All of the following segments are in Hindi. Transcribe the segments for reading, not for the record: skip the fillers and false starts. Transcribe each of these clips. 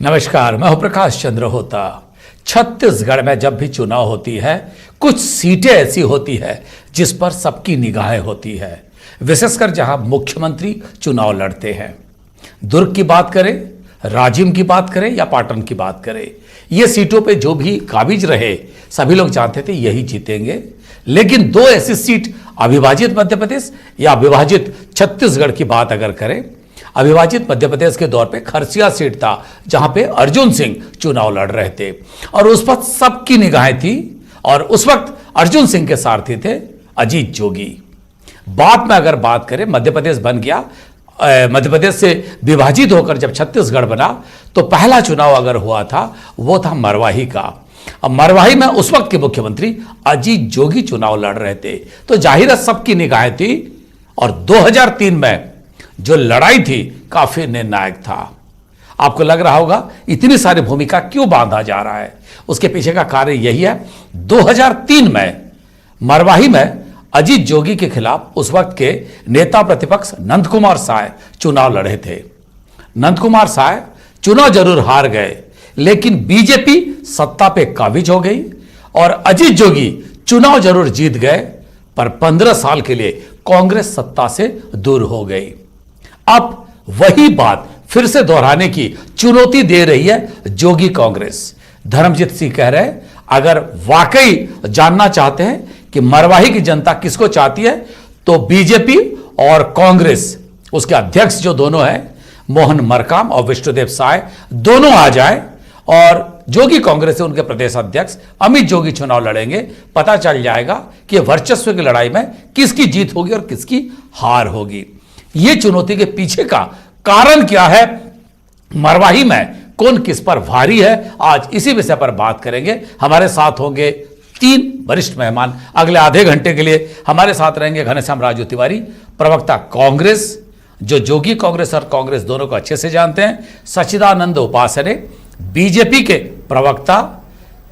नमस्कार, मैं हूं प्रकाश चंद्र होता। छत्तीसगढ़ में जब भी चुनाव होती है, कुछ सीटें ऐसी होती है जिस पर सबकी निगाहें होती है, विशेषकर जहां मुख्यमंत्री चुनाव लड़ते हैं। दुर्ग की बात करें, राजिम की बात करें या पाटन की बात करें, ये सीटों पे जो भी काबिज रहे सभी लोग जानते थे यही जीतेंगे। लेकिन दो ऐसी सीट, अविभाजित मध्य प्रदेश या अविभाजित छत्तीसगढ़ की बात अगर करें, अविभाजित मध्य प्रदेश के दौर पे खरसिया सीट था जहां पे अर्जुन सिंह चुनाव लड़ रहे थे और उस वक्त सबकी निगाहें थी और उस वक्त अर्जुन सिंह के सारथी थे अजीत जोगी। बाद में अगर बात करें, मध्य प्रदेश बन गया, मध्य प्रदेश से विभाजित होकर जब छत्तीसगढ़ बना तो पहला चुनाव अगर हुआ था वो था मरवाही का। अब मरवाही में उस वक्त के मुख्यमंत्री अजीत जोगी चुनाव लड़ रहे थे, तो जाहिर है सबकी निगाहें थी और 2003 में जो लड़ाई थी काफी निर्णायक था। आपको लग रहा होगा इतनी सारी भूमिका क्यों बांधा जा रहा है, उसके पीछे का कारण यही है। 2003 में मरवाही में अजीत जोगी के खिलाफ उस वक्त के नेता प्रतिपक्ष नंद कुमार साय चुनाव लड़े थे। नंद कुमार साय चुनाव जरूर हार गए, लेकिन बीजेपी सत्ता पे काबिज हो गई और अजीत जोगी चुनाव जरूर जीत गए, पर 15 साल के लिए कांग्रेस सत्ता से दूर हो गई। अब वही बात फिर से दोहराने की चुनौती दे रही है जोगी कांग्रेस। धर्मजीत सिंह कह रहे हैं, अगर वाकई जानना चाहते हैं कि मरवाही की जनता किसको चाहती है, तो बीजेपी और कांग्रेस, उसके अध्यक्ष जो दोनों हैं मोहन मरकाम और विष्णुदेव साय, दोनों आ जाए और जोगी कांग्रेस से उनके प्रदेश अध्यक्ष अमित जोगी चुनाव लड़ेंगे। पता चल जाएगा कि वर्चस्व की लड़ाई में किसकी जीत होगी और किसकी हार होगी। ये चुनौती के पीछे का कारण क्या है, मरवाही में कौन किस पर भारी है, आज इसी विषय पर बात करेंगे। हमारे साथ होंगे 3 वरिष्ठ मेहमान। अगले आधे घंटे के लिए हमारे साथ रहेंगे घनश्याम राजू तिवारी, प्रवक्ता कांग्रेस, जो जोगी कांग्रेस और कांग्रेस दोनों को अच्छे से जानते हैं। सच्चिदानंद उपासने, बीजेपी के प्रवक्ता,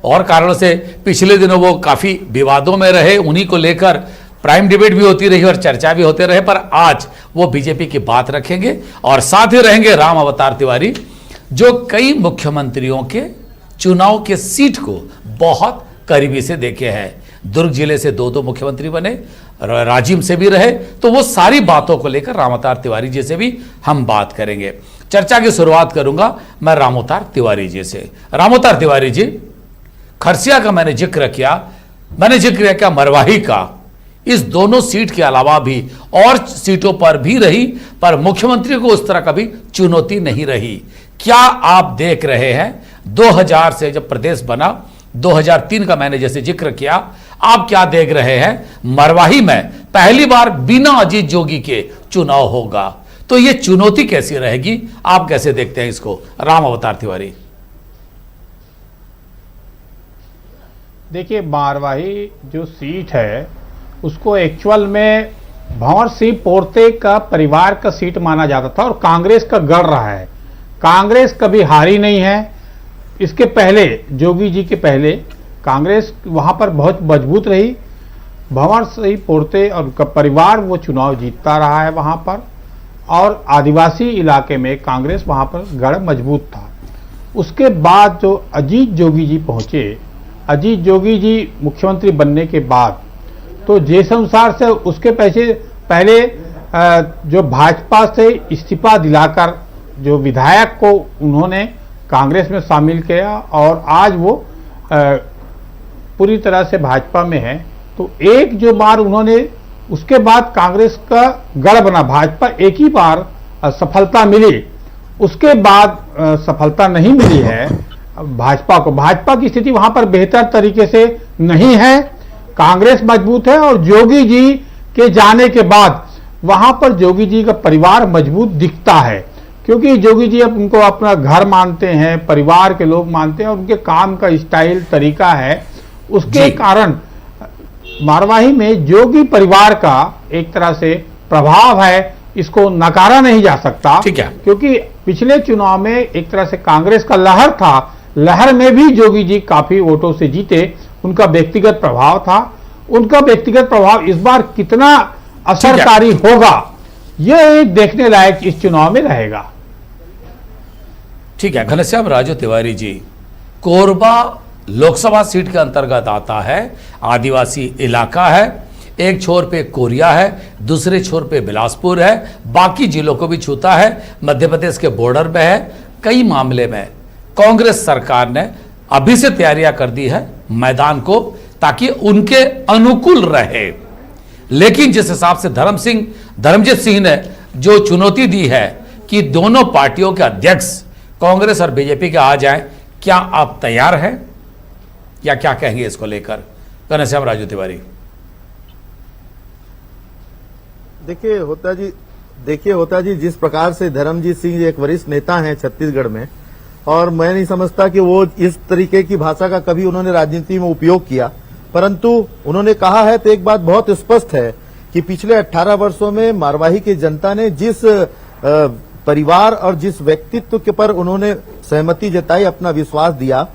और कारणों से पिछले दिनों वो काफी विवादों में रहे, उन्हीं को लेकर प्राइम डिबेट भी होती रही और चर्चा भी होते रहे, पर आज वो बीजेपी की बात रखेंगे। और साथ ही रहेंगे राम अवतार तिवारी, जो कई मुख्यमंत्रियों के चुनाव के सीट को बहुत करीबी से देखे हैं। दुर्ग जिले से 2 मुख्यमंत्री बने, राजिम से भी रहे, तो वो सारी बातों को लेकर राम अवतार तिवारी जी से भी हम बात करेंगे। चर्चा की शुरुआत करूंगा मैं राम अवतार तिवारी जी से। राम अवतार तिवारी जी, खरसिया का मैंने जिक्र किया मरवाही का, इस दोनों सीट के अलावा भी और सीटों पर भी रही, पर मुख्यमंत्री को उस तरह कभी चुनौती नहीं रही। क्या आप देख रहे हैं 2000 से जब प्रदेश बना, 2003 का मैंने जैसे जिक्र किया, आप क्या देख रहे हैं, मरवाही में पहली बार बिना अजीत जोगी के चुनाव होगा, तो यह चुनौती कैसी रहेगी, आप कैसे देखते हैं इसको, राम अवतार तिवारी? देखिए, मरवाही जो सीट है उसको एक्चुअल में भंवर सिंह पोर्ते का परिवार का सीट माना जाता था और कांग्रेस का गढ़ रहा है। कांग्रेस कभी हारी नहीं है। इसके पहले, जोगी जी के पहले, कांग्रेस वहां पर बहुत मजबूत रही। भंवर सिंह पोर्ते और उनका परिवार वो चुनाव जीतता रहा है वहां पर, और आदिवासी इलाके में कांग्रेस वहां पर गढ़ मजबूत था। उसके बाद जो अजीत जोगी जी पहुंचे, अजीत जोगी जी मुख्यमंत्री बनने के बाद, तो जिस अनुसार से उसके पहले जो भाजपा से इस्तीफा दिलाकर जो विधायक को उन्होंने कांग्रेस में शामिल किया और आज वो पूरी तरह से भाजपा में है, तो एक जो बार उन्होंने, उसके बाद कांग्रेस का गढ़ बना, भाजपा एक ही बार सफलता मिली, उसके बाद सफलता नहीं मिली है भाजपा को। भाजपा की स्थिति वहां पर बेहतर तरीके से नहीं है, कांग्रेस मजबूत है और जोगी जी के जाने के बाद वहां पर जोगी जी का परिवार मजबूत दिखता है, क्योंकि जोगी जी अब उनको अपना घर मानते हैं, परिवार के लोग मानते हैं और उनके काम का स्टाइल, तरीका है, उसके कारण मरवाही में जोगी परिवार का एक तरह से प्रभाव है, इसको नकारा नहीं जा सकता। ठीक है, क्योंकि पिछले चुनाव में एक तरह से कांग्रेस का लहर था, लहर में भी जोगी जी काफी वोटों से जीते, उनका व्यक्तिगत प्रभाव था। उनका व्यक्तिगत प्रभाव इस बार कितना असरकारी होगा, यह एक देखने लायक इस चुनाव में रहेगा। ठीक है, घनश्याम राजू तिवारी जी, कोरबा लोकसभा सीट के अंतर्गत आता है, आदिवासी इलाका है, एक छोर पे कोरिया है, दूसरे छोर पे बिलासपुर है, बाकी जिलों को भी छूता है, मध्य प्रदेश के बॉर्डर पे है। कई मामले में कांग्रेस सरकार ने अभी से तैयारियां कर दी है मैदान को, ताकि उनके अनुकूल रहे। लेकिन जिस हिसाब से धर्मजीत सिंह ने जो चुनौती दी है कि दोनों पार्टियों के अध्यक्ष कांग्रेस और बीजेपी के आ जाएं, क्या आप तैयार हैं या क्या कहेंगे इसको लेकर? घनश्याम राजू तिवारी। देखिए होता जी, जिस प्रकार से धर्मजीत सिंह जी एक वरिष्ठ नेता हैं छत्तीसगढ़ में, और मैं नहीं समझता कि वो इस तरीके की भाषा का कभी उन्होंने राजनीति में उपयोग किया, परंतु उन्होंने कहा है तो एक बात बहुत स्पष्ट है कि पिछले 18 वर्षों में मारवाही की जनता ने जिस परिवार और जिस व्यक्तित्व के पर उन्होंने सहमति जताई, अपना विश्वास दिया,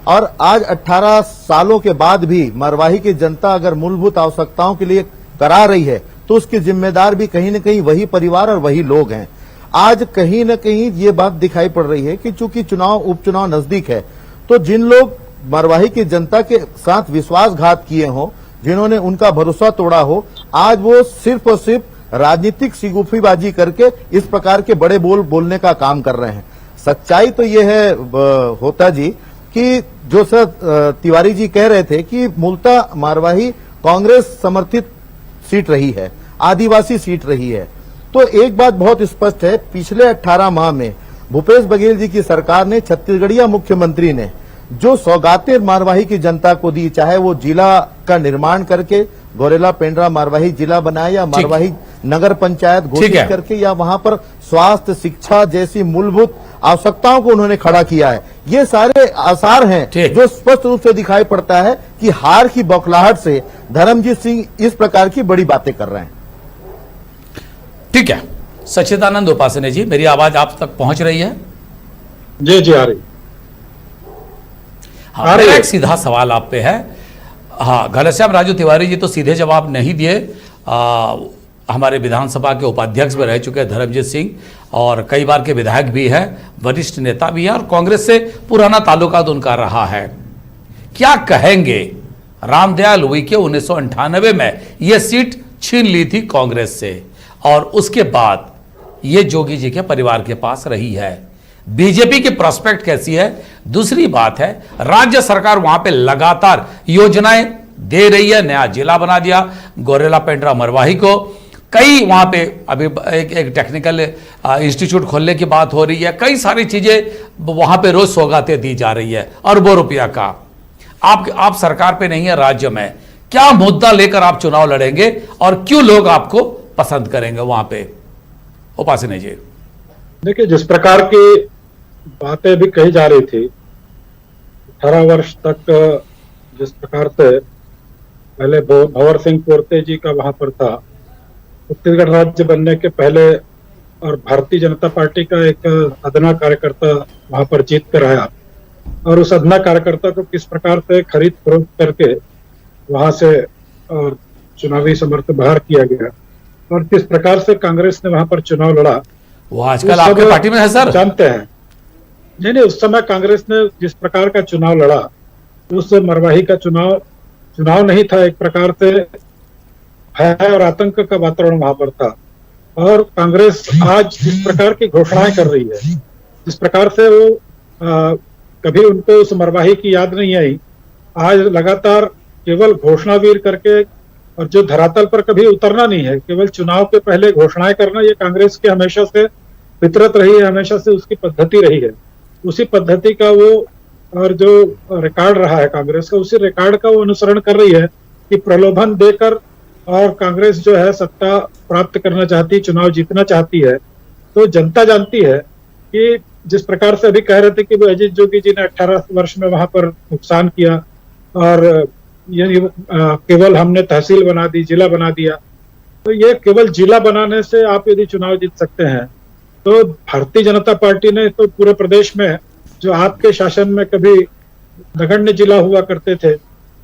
और आज 18 सालों के बाद भी मारवाही की जनता अगर मूलभूत आवश्यकताओं के लिए करा रही है, तो उसके जिम्मेदार भी कहीं न कहीं वही परिवार और वही लोग हैं। आज कहीं न कहीं ये बात दिखाई पड़ रही है कि चूंकि उपचुनाव नजदीक है, तो जिन लोग मरवाही की जनता के साथ विश्वासघात किए हों, जिन्होंने उनका भरोसा तोड़ा हो, आज वो सिर्फ और सिर्फ राजनीतिक सिगुफीबाजी करके इस प्रकार के बड़े बोल बोलने का काम कर रहे हैं। सच्चाई तो ये है होता जी कि जो सर तिवारी जी कह रहे थे कि मूलतः मारवाही कांग्रेस समर्थित सीट रही है, आदिवासी सीट रही है, तो एक बात बहुत स्पष्ट है, पिछले 18 माह में भूपेश बघेल जी की सरकार ने, छत्तीसगढ़िया मुख्यमंत्री ने जो सौगातें मारवाही की जनता को दी, चाहे वो जिला का निर्माण करके गौरेला पेंड्रा मारवाही जिला बनाया, या मारवाही नगर पंचायत घोषित करके, या वहां पर स्वास्थ्य शिक्षा जैसी मूलभूत आवश्यकताओं को उन्होंने खड़ा किया है, ये सारे आसार हैं जो स्पष्ट रूप से दिखाई पड़ता है कि हार की बौखलाहट से धर्मजीत सिंह इस प्रकार की बड़ी बातें कर रहे हैं। ठीक है, सच्चिदानंद उपासने जी, मेरी आवाज आप तक पहुंच रही है? जी आ रही। हाँ, मेरा एक सीधा सवाल आप पे है। हाँ, घनश्याम राजू तिवारी जी तो सीधे जवाब नहीं दिए। हमारे विधानसभा के उपाध्यक्ष भी रह चुके हैं धर्मजीत सिंह, और कई बार के विधायक भी है, वरिष्ठ नेता भी है, और कांग्रेस से पुराना ताल्लुकात उनका रहा है। क्या कहेंगे? रामदयाल उइके 1998 में यह सीट छीन ली थी कांग्रेस से, और उसके बाद ये जोगी जी के परिवार के पास रही है। बीजेपी की प्रोस्पेक्ट कैसी है? दूसरी बात है, राज्य सरकार वहां पे लगातार योजनाएं दे रही है, नया जिला बना दिया गौरेला पेंड्रा मरवाही को, कई वहां पे अभी एक टेक्निकल इंस्टीट्यूट खोलने की बात हो रही है, कई सारी चीजें वहां पे रोज सौगातें दी जा रही है अरबों रुपया का। आप सरकार पे नहीं है, राज्य में क्या मुद्दा लेकर आप चुनाव लड़ेंगे और क्यों लोग आपको पसंद करेंगे वहां पे? उपासने जी, देखिए, जिस प्रकार की बातें भी कही जा रही थी, 18 वर्ष तक जिस प्रकार से पहले भंवर सिंह पोर्ते जी का वहां पर था, छत्तीसगढ़ राज्य बनने के पहले, और भारतीय जनता पार्टी का एक अदना कार्यकर्ता वहां पर जीत कर आया, और उस अदना कार्यकर्ता को किस प्रकार से खरीद फरोख्त करके वहां से और चुनावी समर्थन बाहर किया गया, और किस प्रकार से कांग्रेस ने वहां पर चुनाव लड़ा, वो आजकल आपके पार्टी में है सर? जानते हैं। नहीं, उस समय कांग्रेस ने जिस प्रकार का चुनाव लड़ा, उस मरवाही का चुनाव नहीं था, एक प्रकार से भय और आतंक का वातावरण वहां पर था। और कांग्रेस आज जिस प्रकार की घोषणाएं कर रही है, जिस प्रकार से वो कभी उनको उस मरवाही की याद नहीं आई, आज लगातार केवल घोषणावीर करके, और जो धरातल पर कभी उतरना नहीं है, केवल चुनाव के पहले घोषणाएं करना, ये कांग्रेस की हमेशा से फितरत रही है, हमेशा से उसकी पद्धति रही है। उसी पद्धति का वो, और जो रिकॉर्ड रहा है कांग्रेस का, उसी रिकॉर्ड का वो अनुसरण कर रही है कि प्रलोभन देकर, और कांग्रेस जो है सत्ता प्राप्त करना चाहती, चुनाव जीतना चाहती है। तो जनता जानती है कि जिस प्रकार से अभी कह रहे थे कि वो अजीत जोगी जी ने 18 वर्ष में वहां पर नुकसान किया, और ये केवल हमने तहसील बना दी, जिला बना दिया, तो ये केवल जिला बनाने से आप यदि चुनाव जीत सकते हैं, तो भारतीय जनता पार्टी ने तो पूरे प्रदेश में, जो आपके शासन में कभी नगण्य जिला हुआ करते थे,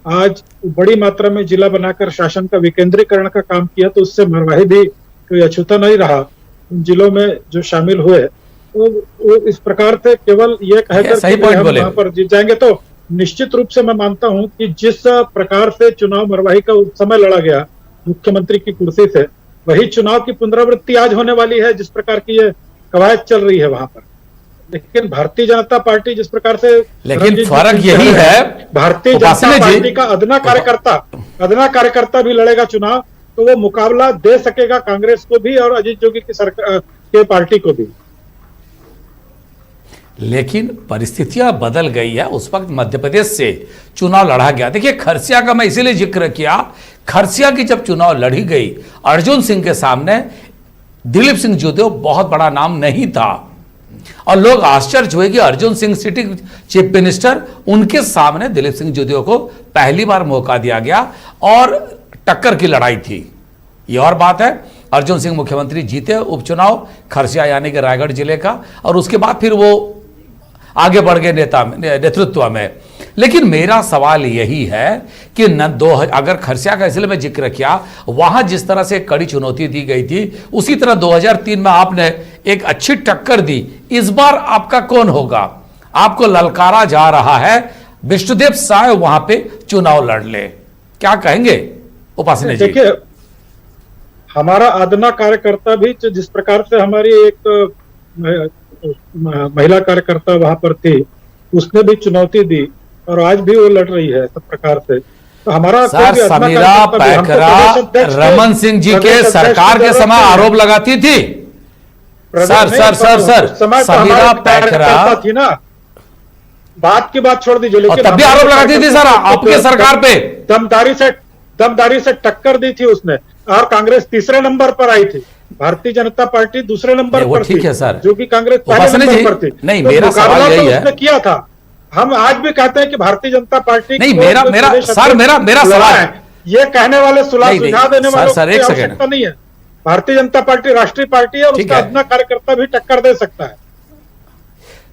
आज बड़ी मात्रा में जिला बनाकर शासन का विकेंद्रीकरण का काम किया, तो उससे मरवाही भी कोई अछूता नहीं रहा। उन जिलों में जो शामिल हुए, वो इस प्रकार से केवल ये कहकर सही कि पॉइंट हम बोले। वहां पर जीत जाएंगे, तो निश्चित रूप से मैं मानता हूं कि जिस प्रकार से चुनाव मरवाही का उस समय लड़ा गया मुख्यमंत्री की कुर्सी से, वही चुनाव की पुनरावृत्ति आज होने वाली है, जिस प्रकार की ये कवायद चल रही है वहां पर। लेकिन भारतीय जनता पार्टी जिस प्रकार से, लेकिन फर्क यही है, भारतीय उपासना जनता जी, पार्टी का अदना कार्यकर्ता भी लड़ेगा चुनाव, तो वो मुकाबला दे सकेगा कांग्रेस को भी और अजीत जोगी की सरकार के पार्टी को भी। लेकिन परिस्थितियां बदल गई है। उस वक्त मध्य प्रदेश से चुनाव लड़ा गया। देखिए, खरसिया का मैं इसीलिए जिक्र किया, खरसिया की जब चुनाव लड़ी गई अर्जुन सिंह के सामने दिलीप सिंह जूदेव बहुत बड़ा नाम नहीं था, और लोग आश्चर्य हुए कि Arjun Singh sitting chief minister, उनके सामने दिलीप सिंह जूदेव को पहली बार मौका दिया गया और टक्कर की लड़ाई थी। ये और बात है, अर्जुन सिंह मुख्यमंत्री जीते उपचुनाव खरसिया यानी कि रायगढ़ जिले का, और उसके बाद फिर वो आगे बढ़ गए नेतृत्व में। लेकिन मेरा सवाल यही है कि अगर खरसिया का इसलिए मैं जिक्र किया, वहां जिस तरह से कड़ी चुनौती दी गई थी, उसी तरह 2003 में आपने एक अच्छी टक्कर दी। इस बार आपका कौन होगा? आपको ललकारा जा रहा है विष्णुदेव साय वहां पे चुनाव लड़ ले, क्या कहेंगे उपासना जी? देखिए, हमारा अदना कार्यकर्ता भी जिस प्रकार से हमारी एक महिला कार्यकर्ता वहां पर थी, उसने भी चुनौती दी और आज भी वो लड़ रही है सब प्रकार से। तो हमारा सर, समीरा पैकरा रमन सिंह जी के सरकार के समय आरोप लगाती थी। सर समीरा पैकरा थी ना, बात की बात छोड़ दीजिए, लेकिन तब भी आरोप लगाती थी सर आपके सरकार पे। दमदारी से टक्कर दी थी उसने, और कांग्रेस तीसरे नंबर पर आई थी, भारतीय जनता पार्टी दूसरे नंबर पर थी। ठीक है सर, जो कि कांग्रेस पहले नंबर पर थी। नहीं, तो मेरा सवाल यही है, उसने किया था। हम आज भी कहते हैं कि भारतीय जनता पार्टी नहीं, मेरा सवाल है, ये कहने वाले सुझाव देने वाले सर, एक आवश्यकता नहीं है। भारतीय जनता पार्टी राष्ट्रीय पार्टी है और उसका अदना कार्यकर्ता भी टक्कर दे सकता है।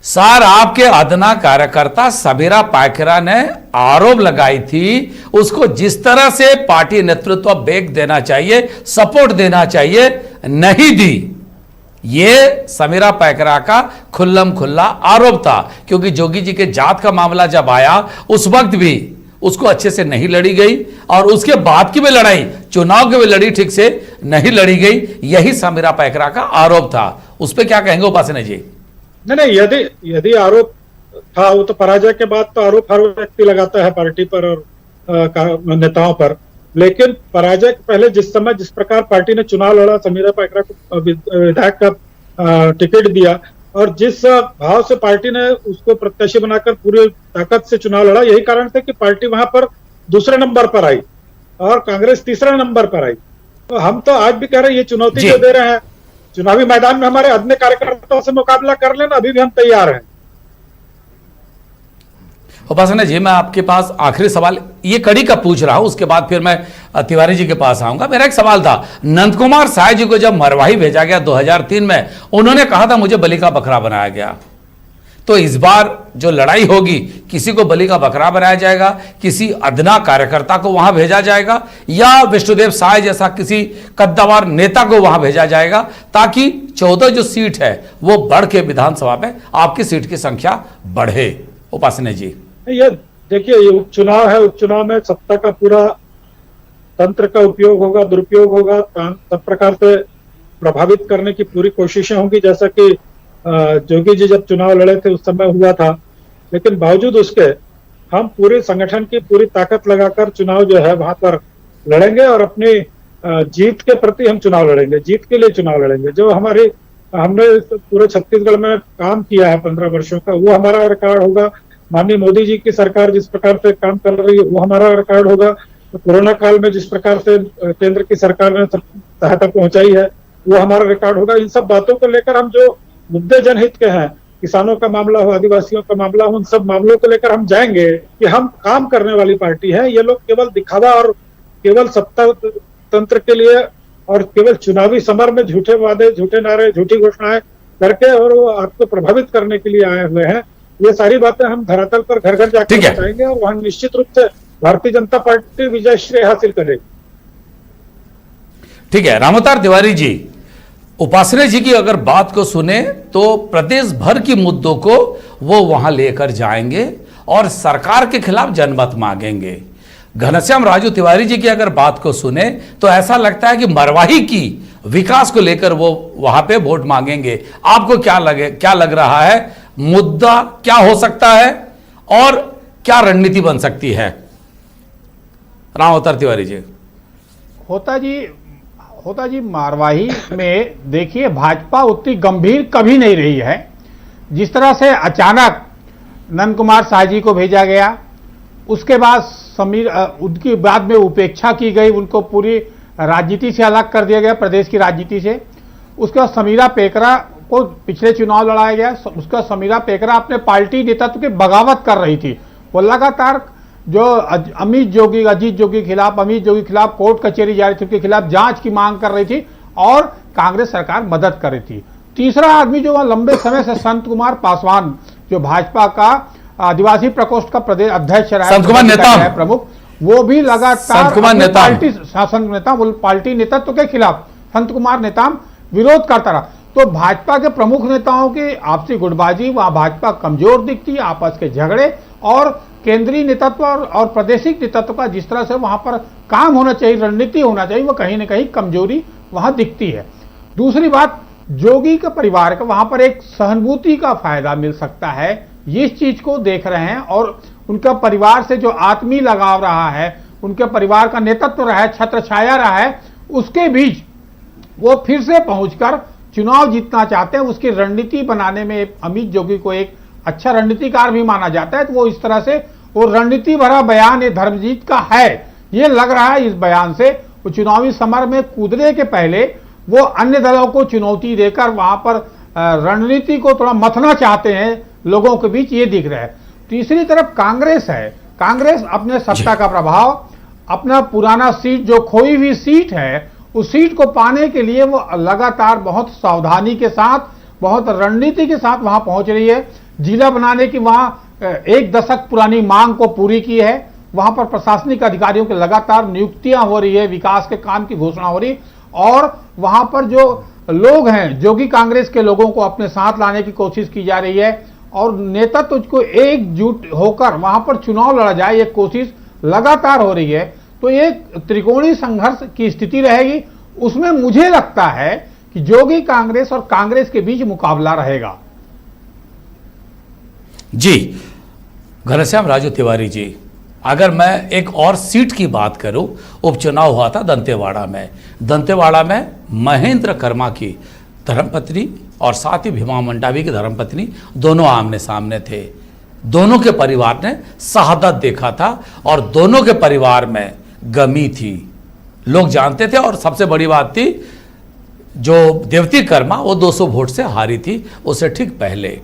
सर, आपके अदना कार्यकर्ता समीरा पैकरा ने आरोप लगाई थी, उसको जिस तरह से पार्टी नेतृत्व बेग देना चाहिए, सपोर्ट देना चाहिए, नहीं दी। यह समीरा पैकरा का खुल्लम खुल्ला आरोप था, क्योंकि जोगी जी के जात का मामला जब आया उस वक्त भी उसको अच्छे से नहीं लड़ी गई, और उसके बाद की भी लड़ाई, चुनाव की भी लड़ी ठीक से नहीं लड़ी गई। यही समीरा पैकरा का आरोप था। उस पर क्या कहेंगे उपासना जी? नहीं, यदि आरोप था, वो तो पराजय के बाद तो आरोप हर व्यक्ति लगाता है पार्टी पर और नेताओं पर। लेकिन पराजय के पहले जिस समय जिस प्रकार पार्टी ने चुनाव लड़ा, समीरा पैकरा को विधायक का टिकट दिया, और जिस भाव से पार्टी ने उसको प्रत्याशी बनाकर पूरी ताकत से चुनाव लड़ा, यही कारण था कि पार्टी वहां पर दूसरे नंबर पर आई और कांग्रेस तीसरा नंबर पर आई। तो हम तो आज भी कह रहे हैं, ये चुनौती जो दे रहे हैं, चुनावी मैदान में हमारे अदने कार्यकर्ताओं से मुकाबला कर लेना, अभी भी हम तैयार हैं। उपासना जी, मैं आपके पास आखिरी सवाल ये कड़ी का पूछ रहा हूं, उसके बाद फिर मैं तिवारी जी के पास आऊंगा। मेरा एक सवाल था, नंद कुमार साय जी को जब मरवाही भेजा गया 2003 में, उन्होंने कहा था मुझे बलि का बकरा बनाया गया। तो इस बार जो लड़ाई होगी, किसी को बलि का बकरा बनाया जाएगा, किसी अदना कार्यकर्ता को वहां भेजा जाएगा, या विष्णुदेव साय जैसा किसी कद्दावर नेता को वहां भेजा जाएगा, ताकि 14 जो सीट है वो बढ़ के विधानसभा में आपकी सीट की संख्या बढ़े? उपासना जी, ये देखिए, ये उपचुनाव है, उपचुनाव में सत्ता का पूरा तंत्र का उपयोग होगा, दुरुपयोग होगा, सब प्रकार से प्रभावित करने की पूरी कोशिशें होंगी, जैसा कि जोगी जी जब चुनाव लड़े थे उस समय हुआ था। लेकिन बावजूद उसके हम पूरे संगठन की पूरी ताकत लगाकर चुनाव जो है वहां पर लड़ेंगे, और अपनी जीत के प्रति हम चुनाव लड़ेंगे, जीत के लिए चुनाव लड़ेंगे। जो हमने पूरे छत्तीसगढ़ में काम किया है 15 वर्षों का, वो हमारा रिकॉर्ड होगा। माननीय मोदी जी की सरकार जिस प्रकार से काम कर रही है वो हमारा रिकॉर्ड होगा। तो कोरोना काल में जिस प्रकार से केंद्र की सरकार ने सहायता पहुंचाई है वो हमारा रिकॉर्ड होगा। इन सब बातों को लेकर हम, जो मुद्दे जनहित के हैं, किसानों का मामला हो, आदिवासियों का मामला हो, उन सब मामलों को लेकर हम जाएंगे कि हम काम करने वाली पार्टी है। ये लोग केवल दिखावा और केवल सत्ता तंत्र के लिए और केवल चुनावी समर में झूठे वादे, झूठे नारे, झूठी घोषणाएं करके और वो आपको प्रभावित करने के लिए आए हुए हैं। ये सारी बातें हम धरातल पर घर घर जाकर बताएंगे, और वहां निश्चित रूप से भारतीय जनता पार्टी विजय श्रेय हासिल करेगी। ठीक है। रामअवतार तिवारी जी, उपासने जी की अगर बात को सुने तो प्रदेश भर की मुद्दों को वो वहां लेकर जाएंगे और सरकार के खिलाफ जनमत मांगेंगे। घनश्याम राजू तिवारी जी की अगर बात को सुने तो ऐसा लगता है कि मरवाही की विकास को लेकर वो वहां पे वोट मांगेंगे। आपको क्या लग रहा है, मुद्दा क्या हो सकता है और क्या रणनीति बन सकती है? राम अवतार तिवारी जी। होता जी मारवाही में देखिए भाजपा उतनी गंभीर कभी नहीं रही है। जिस तरह से अचानक नंद कुमार शाह जी को भेजा गया, उसके बाद उनकी बाद में उपेक्षा की गई, उनको पूरी राजनीति से अलग कर दिया गया, प्रदेश की राजनीति से। उसके बाद समीरा पेकरा को पिछले चुनाव लड़ाया गया। उसका समीरा पेकरा अपने पार्टी नेतृत्व की बगावत कर रही थी। वो लगातार जो अजीत जोगी के खिलाफ कोर्ट कचहरी जा रही थी, उनके खिलाफ जांच की मांग कर रही थी और कांग्रेस सरकार मदद कर रही थी। तीसरा आदमी जो वहां लंबे समय से संत कुमार पासवान, जो भाजपा का आदिवासी प्रकोष्ठ का प्रदेश अध्यक्ष रहा है, प्रमुख, वो भी लगातार पार्टी नेतृत्व के खिलाफ संत कुमार नेताम विरोध करता रहा। तो भाजपा के प्रमुख नेताओं की आपसी गुटबाजी, वहां भाजपा कमजोर दिखती है, आपस के झगड़े और केंद्रीय नेतृत्व और प्रादेशिक नेतृत्व का जिस तरह से वहां पर काम होना चाहिए, रणनीति होना चाहिए, वो कहीं ना कहीं कमजोरी वहां दिखती है। दूसरी बात, जोगी के परिवार का वहां पर एक सहानुभूति का फायदा मिल सकता है, ये इस चीज को देख रहे हैं। और उनका परिवार से जो आत्मीय लगाव रहा है, उनके परिवार का नेतृत्व रहा है, छत्र छाया रहा है, उसके बीच वो फिर से पहुंचकर चुनाव जीतना चाहते हैं। उसकी रणनीति बनाने में अमित जोगी को एक अच्छा रणनीतिकार भी माना जाता है। तो वो इस तरह से वो रणनीति भरा बयान ये धर्मजीत का है, ये लग रहा है। इस बयान से वो चुनावी समर में कूदने के पहले वो अन्य दलों को चुनौती देकर वहां पर रणनीति को थोड़ा मथना चाहते हैं लोगों के बीच, ये दिख रहा है। तीसरी तरफ कांग्रेस है। कांग्रेस अपने सत्ता का प्रभाव, अपना पुराना सीट, जो खोई हुई सीट है, उस सीट को पाने के लिए वो लगातार बहुत सावधानी के साथ, बहुत रणनीति के साथ वहां पहुंच रही है। जिला बनाने की वहां 1 दशक पुरानी मांग को पूरी की है। वहां पर प्रशासनिक अधिकारियों की लगातार नियुक्तियां हो रही है, विकास के काम की घोषणा हो रही, और वहां पर जो लोग हैं, जोगी कांग्रेस के लोगों को अपने साथ लाने की कोशिश की जा रही है और नेतृत्व को एकजुट होकर वहां पर चुनाव लड़ा जाए, ये कोशिश लगातार हो रही है। तो एक त्रिकोणीय संघर्ष की स्थिति रहेगी। उसमें मुझे लगता है कि जोगी कांग्रेस और कांग्रेस के बीच मुकाबला रहेगा। जी घनश्याम राजू तिवारी जी, अगर मैं एक और सीट की बात करूं, उपचुनाव हुआ था दंतेवाड़ा में महेंद्र कर्मा की धर्मपत्नी और साथ ही भीमा मंडावी की धर्मपत्नी दोनों आमने सामने थे। दोनों के परिवार ने शहादत देखा था और दोनों के परिवार में गमी थी, लोग जानते थे। और सबसे बड़ी बात थी, जो देवती कर्मा वो 200 वोट से हारी थी उससे ठीक पहले।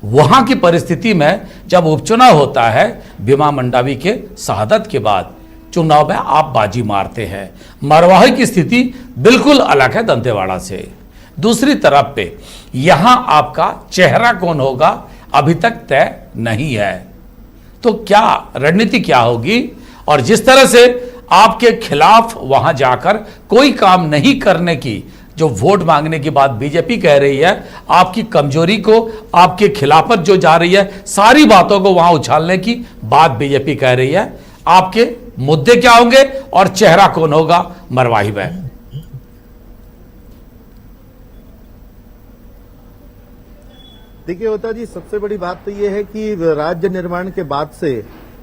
वहां की परिस्थिति में जब उपचुनाव होता है, भीमा मंडावी के शहादत के बाद चुनाव में आप बाजी मारते हैं। मरवाही की स्थिति बिल्कुल अलग है दंतेवाड़ा से। दूसरी तरफ पे यहां आपका चेहरा कौन होगा अभी तक तय नहीं है। तो क्या रणनीति क्या होगी? और जिस तरह से आपके खिलाफ वहां जाकर कोई काम नहीं करने की जो वोट मांगने की बात बीजेपी कह रही है, आपकी कमजोरी को, आपके खिलाफत जो जा रही है, सारी बातों को वहां उछालने की बात बीजेपी कह रही है, आपके मुद्दे क्या होंगे और चेहरा कौन होगा मरवाही में? देखिए होता जी, सबसे बड़ी बात तो यह है कि राज्य निर्माण के बाद से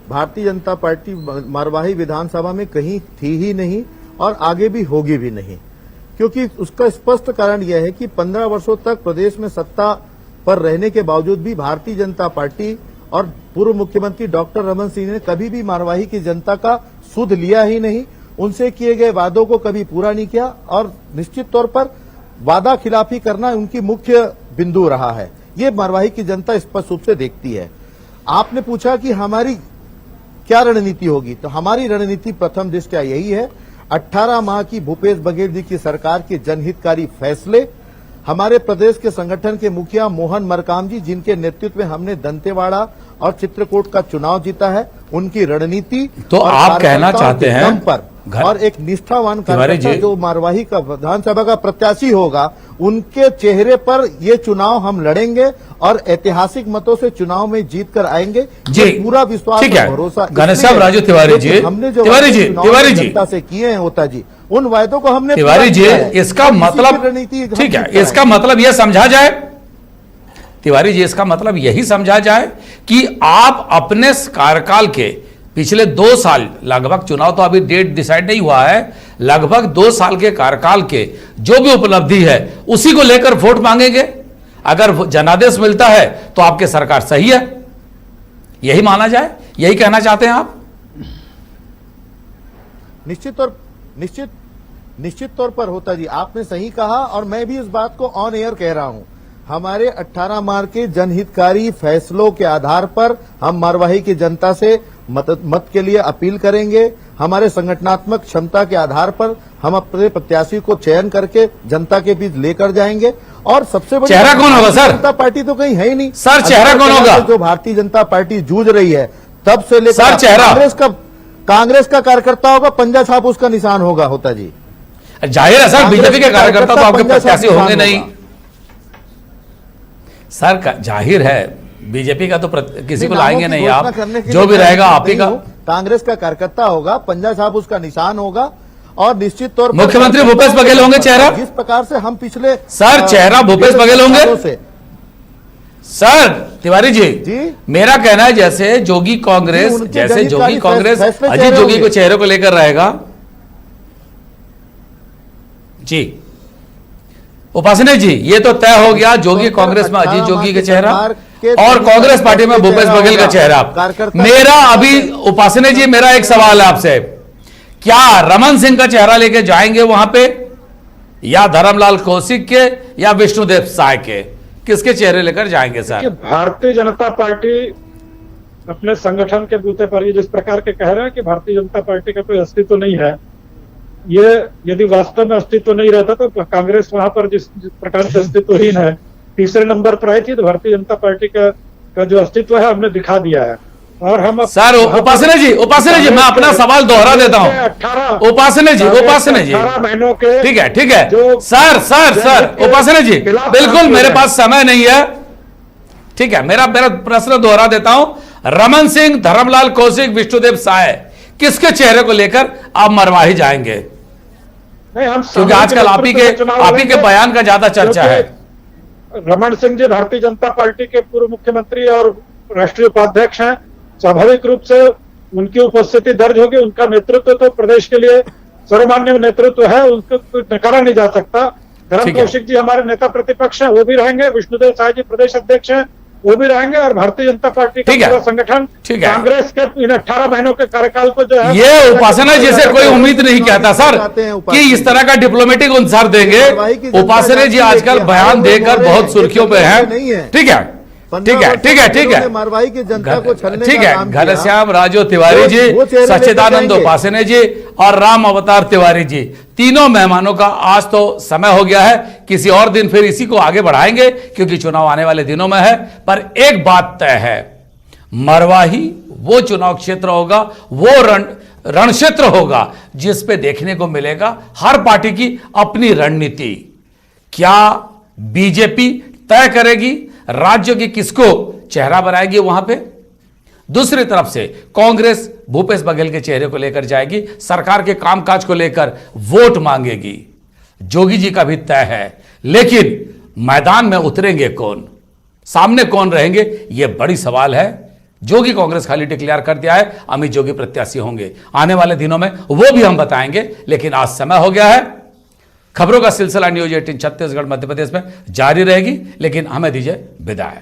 भारतीय जनता पार्टी मरवाही विधानसभा में कहीं थी ही नहीं और आगे भी होगी भी नहीं, क्योंकि उसका स्पष्ट कारण यह है कि 15 वर्षों तक प्रदेश में सत्ता पर रहने के बावजूद भी भारतीय जनता पार्टी और पूर्व मुख्यमंत्री डॉक्टर रमन सिंह ने कभी भी मरवाही की जनता का सुध लिया ही नहीं, उनसे किए गए वादों को कभी पूरा नहीं किया और निश्चित तौर पर वादा खिलाफी करना उनकी मुख्य बिंदु रहा है। ये मरवाही की जनता स्पष्ट रूप से देखती है। आपने पूछा कि हमारी क्या रणनीति होगी, तो हमारी रणनीति प्रथम दृष्टया यही है, 18 माह की भूपेश बघेल जी की सरकार के जनहितकारी फैसले, हमारे प्रदेश के संगठन के मुखिया मोहन मरकाम जी, जिनके नेतृत्व में हमने दंतेवाड़ा और चित्रकूट का चुनाव जीता है, उनकी रणनीति। तो आप कहना चाहते हैं पर और एक निष्ठावान तिवारी कार्यकर्ता जी। जो मारवाही का विधानसभा का प्रत्याशी होगा, उनके चेहरे पर ये चुनाव हम लड़ेंगे और ऐतिहासिक मतों से चुनाव में जीत कर आएंगे। जी, ये पूरा विश्वास ठीक और है। भरोसा घनश्याम इसलिए राजू तिवारी क्योंकि जी, हमने जो तिवारी जी, चुनाव तिवारी में जी। जनता से किए हैं होता जी, उन वायदों को हमने तिवारी पूरा जी, किया है। इसका और इसी की मतलब रणनीति हम ठीक है, जीत कर इसका आएंगे। मतलब यह समझा जाए, तिवारी जी, इसका मतलब यही समझा जाए कि आप अपने कार्यकाल के पिछले 2 साल, लगभग चुनाव तो अभी डेट डिसाइड नहीं हुआ है, लगभग 2 साल के कार्यकाल के जो भी उपलब्धि है उसी को लेकर वोट मांगेंगे। अगर जनादेश मिलता है तो आपकी सरकार सही है, यही माना जाए, यही कहना चाहते हैं आप? निश्चित तौर पर होता जी, आपने सही कहा और मैं भी इस बात को ऑन एयर कह रहा हूं। हमारे 18 मार्च के जनहितकारी फैसलों के आधार पर हम मारवाही की जनता से मत के लिए अपील करेंगे। हमारे संगठनात्मक क्षमता के आधार पर हम अपने प्रत्याशी को चयन करके जनता के बीच लेकर जाएंगे। और सबसे बड़ी चेहरा कौन होगा सर? जनता पार्टी तो कहीं है ही नहीं सर, चेहरा कौन होगा? जो भारतीय जनता पार्टी जूझ रही है तब से लेकर सर, चेहरा कांग्रेस का कार्यकर्ता होगा, पंजा छाप उसका निशान होगा होता जी। जाहिर है सर, बीजेपी के कार्यकर्ता तो आपके पंजा छाप प्रत्याशी होंगे निशान नहीं होगा। सर, जाहिर है बीजेपी का तो किसी को लाएंगे नहीं घोषणा आप, करने के जो लिए भी रहेगा मैं आप ही नहीं का। हूं। कांग्रेस का कार्यकर्ता होगा, पंजा साहब उसका निशान होगा और निश्चित तौर पर मुख्यमंत्री भूपेश बघेल होंगे चेहरा? जिस प्रकार से हम पिछले सर, चेहरा भूपेश बघेल होंगे? से सर तिवारी जी, जी। मेरा कहना है जैसे जोगी कांग्रेस, उनके जैसे जनहितकारी जोगी कांग्रेस फैसले अजीत चेहरे जोगी को होंगे। चेहरे को लेकर रहेगा जी। उपासने जी, ये तो तय हो गया, जोगी कांग्रेस में अजीत जोगी का चेहरा और कांग्रेस पार्टी में भूपेश बघेल का चेहरा। मेरा अभी उपासने जी, मेरा एक सवाल है आपसे, क्या रमन सिंह का चेहरा लेके जाएंगे वहां पे, या धर्मलाल कौशिक के, या विष्णुदेव साय के? किसके चेहरे लेकर जाएंगे सर? कि भारतीय जनता पार्टी अपने संगठन के बूते पर ये जिस प्रकार के कह रहे हैं कि भारतीय जनता पार्टी का कोई अस्तित्व नहीं है, ये यदि वास्तव में अस्तित्व नहीं रहता तो कांग्रेस वहां पर जिस प्रकार से अस्तित्वहीन है, तीसरे नंबर पर आई थी, तो भारतीय जनता पार्टी का जो अस्तित्व है हमने दिखा दिया है। और हम सर उपासने जी, मैं अपना सवाल दोहरा देता हूं। उपासने जी 18 महीनों के ठीक है सर उपासने जी, बिल्कुल मेरे पास समय नहीं है, ठीक है, मेरा प्रश्न दोहरा देता हूं। रमन सिंह, धर्मलाल कौशिक, विष्णुदेव साय, किसके चेहरे को लेकर आप मरवाही जाएंगे? नहीं, हम क्योंकि आजकल आप ही के बयान का ज्यादा चर्चा है। रमन सिंह जी भारतीय जनता पार्टी के पूर्व मुख्यमंत्री और राष्ट्रीय उपाध्यक्ष हैं, स्वाभाविक रूप से उनकी उपस्थिति दर्ज होगी। उनका नेतृत्व तो प्रदेश के लिए सर्वमान्य नेतृत्व है, उसको नकारा नहीं जा सकता। धर्म कौशिक जी हमारे नेता प्रतिपक्ष हैं, वो भी रहेंगे। विष्णुदेव साय जी प्रदेश अध्यक्ष हैं, वो भी रहेंगे। और भारतीय जनता पार्टी का पूरा संगठन कांग्रेस के इन 18 महीनों के कार्यकाल को जो है, ये उपासना जी से कोई उम्मीद नहीं कहता सर कि इस तरह का डिप्लोमेटिक आंसर देंगे। उपासना जी आजकल बयान देकर बहुत सुर्खियों पे हैं, ठीक है। मारवाही की जनता को छलने ठीक का है, काम किया। घनश्याम राजू तिवारी जी, सच्चिदानंद उपासने जी और राम अवतार तिवारी जी, तीनों मेहमानों का आज तो समय हो गया है। किसी और दिन फिर इसी को आगे बढ़ाएंगे क्योंकि चुनाव आने वाले दिनों में है। पर एक बात तय है, मरवाही वो चुनाव क्षेत्र होगा, वो रण क्षेत्र होगा जिस पे देखने को मिलेगा हर पार्टी की अपनी रणनीति। क्या बीजेपी तय करेगी राज्य की किसको चेहरा बनाएगी वहां पे? दूसरी तरफ से कांग्रेस भूपेश बघेल के चेहरे को लेकर जाएगी, सरकार के कामकाज को लेकर वोट मांगेगी। जोगी जी का भी तय है, लेकिन मैदान में उतरेंगे कौन, सामने कौन रहेंगे, यह बड़ी सवाल है। जोगी कांग्रेस खाली डिक्लेयर कर दिया है, अमित जोगी प्रत्याशी होंगे। आने वाले दिनों में वो भी हम बताएंगे, लेकिन आज समय हो गया है। खबरों का सिलसिला न्यूज 18 छत्तीसगढ़ मध्य प्रदेश में जारी रहेगी, लेकिन हमें दीजिए विदाई।